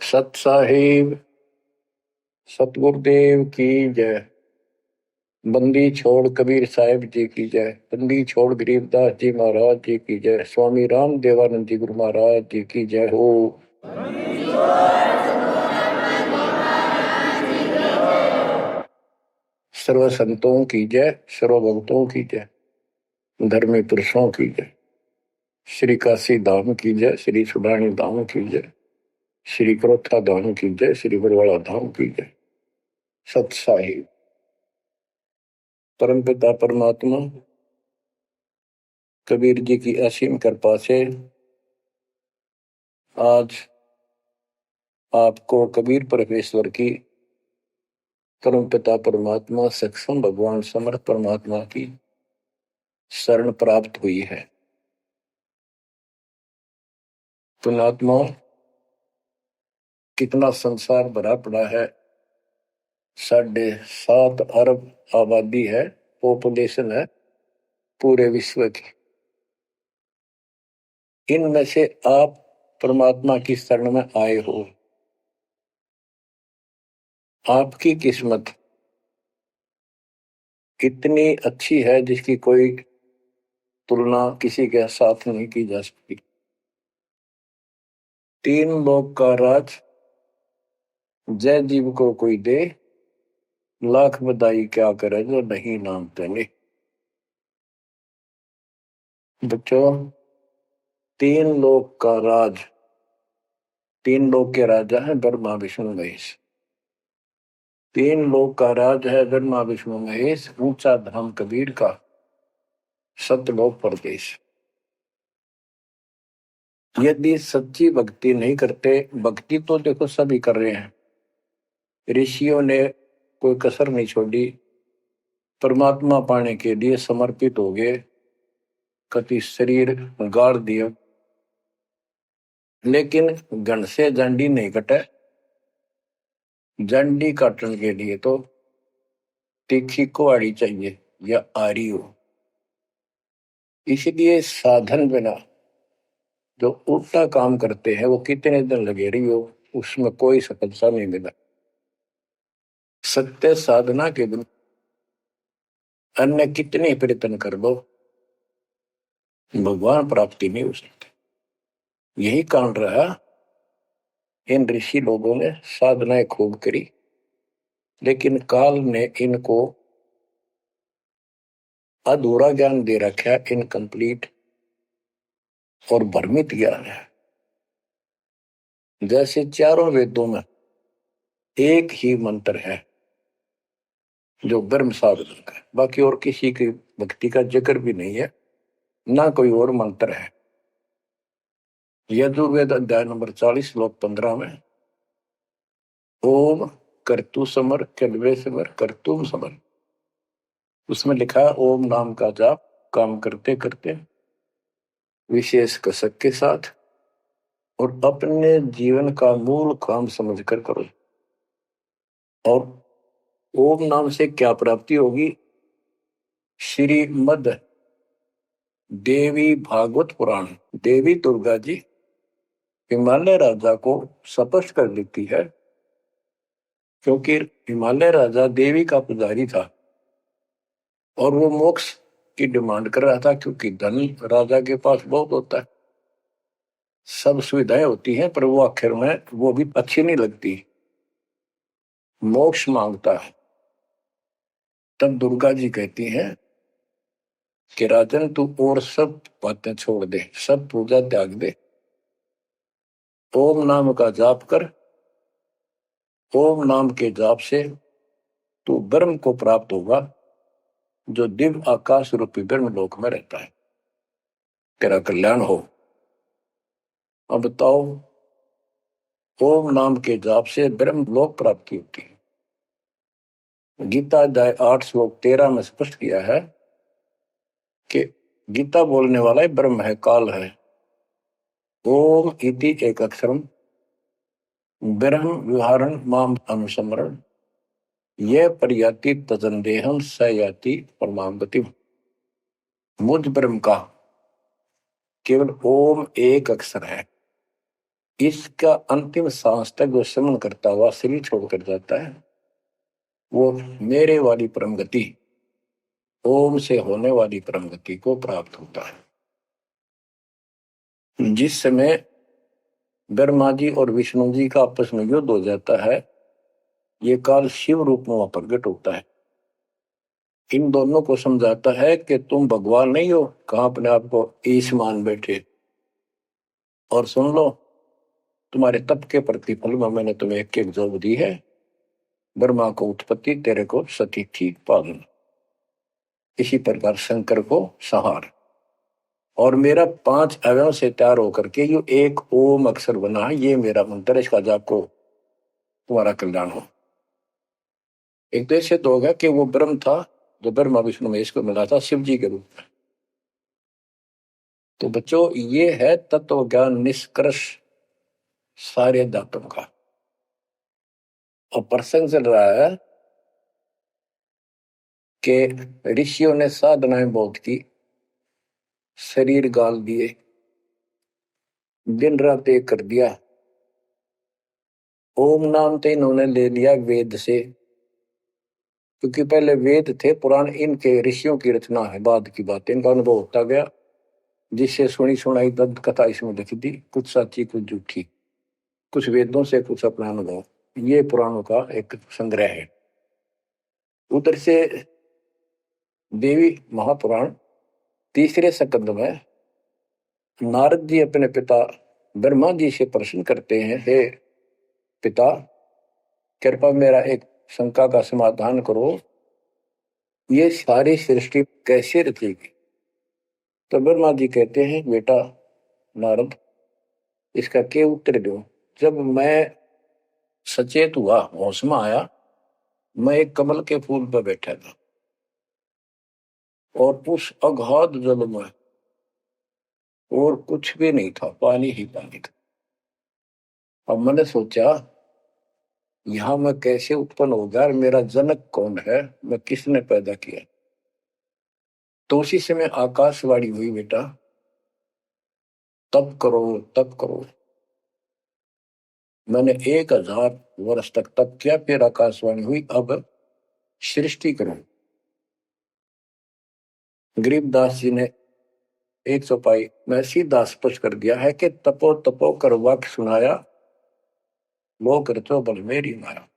सत साहिब सतगुरुदेव की जय। बंदी छोड़ कबीर साहिब जी की जय। बंदी छोड़ गरीबदास जी महाराज जी की जय। स्वामी राम देवानंद जी गुरु महाराज जी की जय हो। सर्व संतों की जय, सर्व भक्तों की जय, धर्मी पुरुषों की जय। श्री काशी धाम की जय, श्री सुडानी धाम की जय, श्री क्रोथा धाम की जय, श्री बरवाड़ा धाम की जय। सत साहिब परम पिता परमात्मा कबीर जी की असीम कृपा से आज आपको कबीर परमेश्वर की परम पिता परमात्मा सक्षम भगवान समर्थ परमात्मा की शरण प्राप्त हुई है। पुण्यात्मा, कितना संसार भरा पड़ा है। 7.5 अरब आबादी है, पॉपुलेशन है पूरे विश्व की। इनमें से आप परमात्मा की शरण में आए हो। आपकी किस्मत इतनी अच्छी है जिसकी कोई तुलना किसी के साथ नहीं की जा सकती। 3 लोक का राज जय जीव को कोई दे, लाख बधाई क्या करे जो नहीं नाम तेने। बच्चों, 3 लोक का राज, 3 लोक के राजा है ब्रह्मा विष्णु महेश। 3 लोक का राज है ब्रह्मा विष्णु महेश। ऊंचा धाम कबीर का, सतलोक परदेश। यदि सच्ची भक्ति नहीं करते, भक्ति तो देखो सभी कर रहे हैं, ऋषियों ने कोई कसर नहीं छोड़ी, परमात्मा पाने के लिए समर्पित हो गए, कति शरीर गाड़ दिए, लेकिन घन से जंडी नहीं कटे। जंडी काटने के लिए तो तीखी कुहाड़ी चाहिए या आरी हो। इसलिए साधन बिना जो उल्टा काम करते हैं वो कितने दिन लगे रही हो, उसमें कोई सफलता नहीं मिला। सत्य साधना के दिन अन्य कितने प्रयत्न कर लो, भगवान प्राप्ति नहीं हो सकती। यही कारण रहा, इन ऋषि लोगों ने साधनाएं खूब करी, लेकिन काल ने इनको अधूरा ज्ञान दे रखा है, इनकम्प्लीट और भ्रमित ज्ञान है। जैसे चारों वेदों में एक ही मंत्र है जो ब्रह्म साधन का, बाकी और किसी की भक्ति का जिक्र भी नहीं है, ना कोई और मंत्र है। यजुर्वेद अध्याय नंबर 40 श्लोक 15 में ओम कर्तु समर कल्वे समर कर्तुम समर, उसमें लिखा है ओम नाम का जाप काम करते करते विशेष कसक के साथ और अपने जीवन का मूल काम समझकर करो। और ओम नाम से क्या प्राप्ति होगी? श्रीमद देवी भागवत पुराण, देवी दुर्गा जी हिमालय राजा को स्पष्ट कर देती है, क्योंकि हिमालय राजा देवी का पुजारी था और वो मोक्ष की डिमांड कर रहा था, क्योंकि धन राजा के पास बहुत होता है, सब सुविधाएं होती हैं, पर वो आखिर में वो भी अच्छी नहीं लगती, मोक्ष मांगता है। तब दुर्गा जी कहती हैं कि राजन तू और सब बातें छोड़ दे, सब पूजा त्याग दे, ओम नाम का जाप कर। ओम नाम के जाप से तू ब्रह्म को प्राप्त होगा, जो दिव्य आकाश रूपी ब्रह्म लोक में रहता है। तेरा कल्याण हो। अब बताओ, ओम नाम के जाप से ब्रह्म लोक प्राप्ति होती है। गीता अध्याय 8 श्लोक 13 में स्पष्ट किया है कि गीता बोलने वाला ही ब्रह्म है, काल है। ओम इति एक अक्षरम ब्रह्म विहारण माम अनुसमरण ये पर्याति तजंदेहम स याति परमाम गति। मुझ ब्रह्म का केवल ओम एक अक्षर है, इसका अंतिम सांस तक जो श्रवण करता हुआ शरीर छोड़कर जाता है, वो मेरे वाली परम गति, ओम से होने वाली परम गति को प्राप्त होता है। जिस समय ब्रह्मा जी और विष्णु जी का आपस में युद्ध हो जाता है, ये काल शिव रूप में वहां प्रकट होता है। इन दोनों को समझाता है कि तुम भगवान नहीं हो, कहां अपने आप को ईश मान बैठे, और सुन लो, तुम्हारे तप के प्रतिफल में मैंने तुम्हें एक एक जोग दी है। ब्रह्मा को उत्पत्ति, तेरे को सती ठीक पालन। इसी प्रकार शंकर को संहार, और मेरा 5 अवयव से तैयार होकर के ये एक ओम अक्षर बना है, ये मेरा मंत्र, इसका जाप को तुम्हारा कल्याण हो। एक तो ऐसे तो होगा कि वो ब्रह्म था जो ब्रह्मा विष्णु महेश को मिला था शिव जी के रूप में। तो बच्चों, ये है तत्व ज्ञान निष्कर्ष सारे दातों का। और प्रसंग चल रहा है कि ऋषियों ने साधनाएं बहुत की, शरीर गाल दिए, दिन रात एक कर दिया। ओम नाम तो इन्होंने ले लिया वेद से, क्योंकि पहले वेद थे पुराण, इनके ऋषियों की रचना है, बाद की बात, इनका अनुभव होता गया, जिससे सुनी सुनाई दंत कथा इसमें लिख दी, कुछ सच्ची कुछ झूठी, कुछ वेदों से कुछ अपना अनुभव। ये पुराणों का एक संग्रह है। उधर से देवी महापुराण तीसरे स्कंद में नारद जी अपने पिता ब्रह्मा जी से प्रश्न करते हैं, हे पिता, कृपा मेरा एक शंका का समाधान करो, ये सारी सृष्टि कैसे रचेगी। तो ब्रह्मा जी कहते हैं, बेटा नारद, इसका क्या उत्तर दो। जब मैं सचेत हुआ, होश में आया, मैं एक कमल के फूल पर बैठा था, और उस अगाध जल में और कुछ भी नहीं था, पानी ही पानी था। अब मैंने सोचा, यहां मैं कैसे उत्पन्न हो गया, मेरा जनक कौन है, मैं किसने पैदा किया। तो उसी समय आकाशवाणी हुई, बेटा तप करो तप करो। मैंने 1000 वर्ष तक तप किया, फिर आकाशवाणी हुई, अब सृष्टि करो। गरीबदास जी ने 100 पाई मैं सीधा स्पष्ट कर दिया है कि तपो तपो कर वाक्य सुनाया, लोक रचो बल मेरी माया।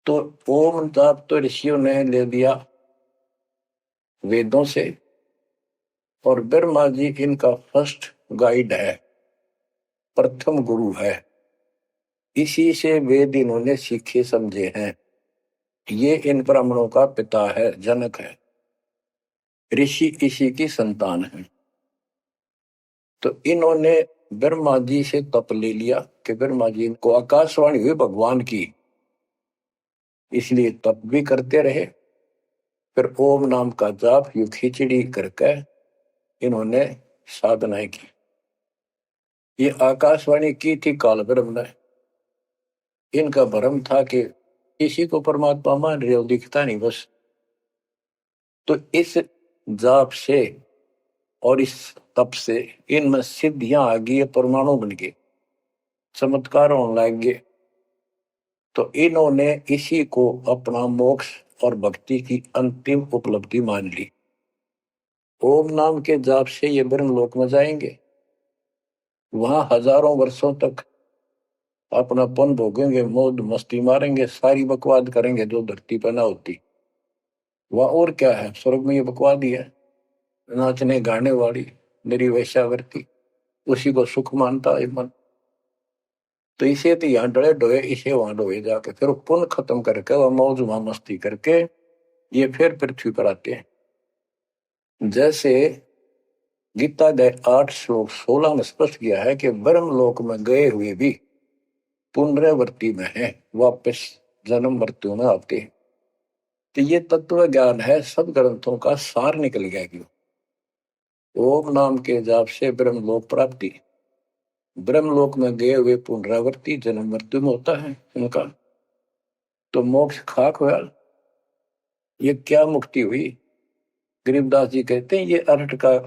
तो ओम जाप तो ऋषियों ने ले दिया वेदों से, और ब्रह्मा जी इनका फर्स्ट गाइड है, प्रथम गुरु है। इसी से वेद इन्होंने सीखे समझे हैं। ये इन ब्राह्मणों का पिता है, जनक है, ऋषि इसी की संतान है। तो इन्होंने ब्रह्मा जी से तप ले लिया कि ब्रह्मा जी को आकाशवाणी हुई भगवान की, इसलिए तप भी करते रहे। फिर ओम नाम का जाप यू खिचड़ी करके इन्होंने साधनाएं की। ये आकाशवाणी की थी काल ब्रह्म ने। इनका भ्रम था कि इसी को परमात्मा मान रहे हो, दिखता नहीं बस। तो इस जाप से और इस तप से इनमें सिद्धियां आ गई, परमाणु बन गए, चमत्कार होने लग गए। तो इन्होंने इसी को अपना मोक्ष और भक्ति की अंतिम उपलब्धि मान ली। ओम नाम के जाप से ये ब्रह्म लोक में जाएंगे, वहां हजारों वर्षों तक अपना पन भोगेंगे, मौज मस्ती मारेंगे, सारी बकवाद करेंगे जो धरती पर ना होती। वह और क्या है, स्वर्ग में ये बकवाद ही है, नाचने गाने वाली मेरी वैश्यावृत्ति, उसी को सुख मानता है मन। तो इसे तो यहाँ डले डोए, इसे वहां डोए जाके, फिर पुण्य खत्म करके वह मौज वहां मस्ती करके ये फिर पृथ्वी पर आते हैं। जैसे गीता 8 श्लोक 16 में स्पष्ट किया है कि ब्रह्म लोक में गए हुए भी पुनरावृत्ति में है, वापस जन्म मृत्यु में आते हैं। तो ये तत्व ज्ञान है, सब ग्रंथों का सार निकल गया। क्यों? ओम नाम के जाप से ब्रह्म लोक प्राप्ति, ब्रह्म लोक में गए हुए पुनरावृत्ति जन्म मृत्यु में होता है उनका। तो मोक्ष खाक हुआ, ये क्या मुक्ति हुई। गरीबदास जी कहते हैं ये अरहट का